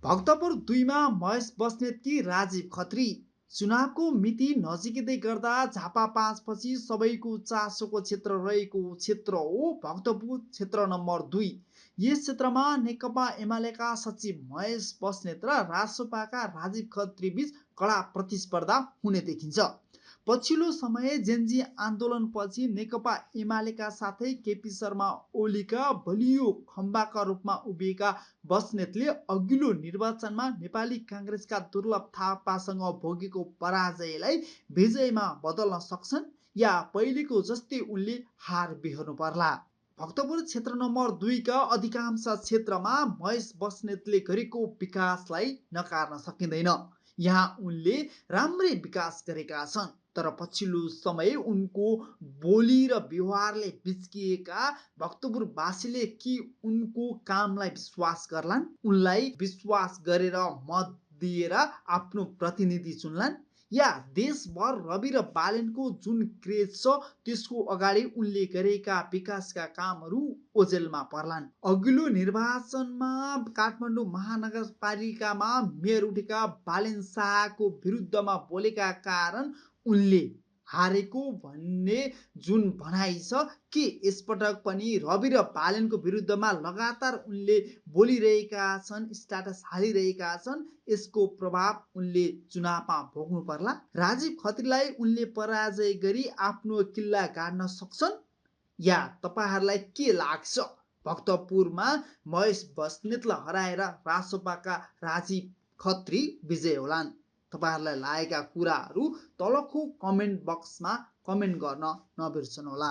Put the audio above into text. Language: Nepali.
भक्तपुर 2 मा महेश बस्नेतकी राजीव खत्री। चुनावको मिति नजिकै गर्दा झापा 5 पछि सबैको चासोको क्षेत्र रहेको क्षेत्र हो भक्तपुर क्षेत्र नम्बर 2। यस क्षेत्रमा नेकपा एमालेका सचिव महेश बस्नेत र रासोपाका राजीव खत्री बीच कडा प्रतिस्पर्धा हुने देखिन्छ। पछिल्लो समय जेन्जी आन्दोलनपछि नेकपा एमालेका साथै केपी शर्मा ओलीका बलियो खम्बाका रूपमा उभिएका बस्नेतले अघिल्लो निर्वाचनमा नेपाली काङ्ग्रेसका दुर्लभ थापासँग भोगेको पराजयलाई विजयमा बदल्न सक्छन् या पहिलेको जस्तै उनले हार बिहोर्नु पर्ला। भक्तपुर क्षेत्र नम्बर 2 का अधिकांश क्षेत्रमा महेश बस्नेतले गरेको विकासलाई नकार्न सकिँदैन। यहाँ उनले राम्रै विकास गरेका छन्, तर पछिल्लो समय उनको बोली र व्यवहारले बिच्किएका भक्तपुरवासीले कि उनको कामलाई विश्वास गर्लान्, उनलाई विश्वास गरेर मत दिएर आफ्नो प्रतिनिधि चुन्लान्, या देशभर रवि र बालेनको जुन क्रेज छ त्यसको अगाडि उनले गरेका विकासका कामहरू ओझेलमा पर्लान्। अघिल्लो निर्वाचनमा काठमाडौँ महानगरपालिकामा मेयर उठेका बालेन शाहको विरुद्धमा बोलेका कारण उनले हारेको भन्ने जुन भनाइ छ, के यसपटक पनि रवि र बालेनको विरुद्धमा लगातार उनले बोलिरहेका छन्, स्ट्याटस हालिरहेका छन्, यसको प्रभाव उनले चुनावमा भोग्नु पर्ला। राजीव खत्रीलाई उनले पराजय गरी आफ्नो किल्ला गाड्न सक्छन्, या तपाईहरूलाई के लाग्छ भक्तपुरमा महेश बस्नेतलाई हराएर रासोपाका राजीव खत्री विजय होलान्? तपाईहरूलाई लागेका कुराहरू तलको कमेन्ट बक्समा कमेन्ट गर्न नबिर्सनुहोला।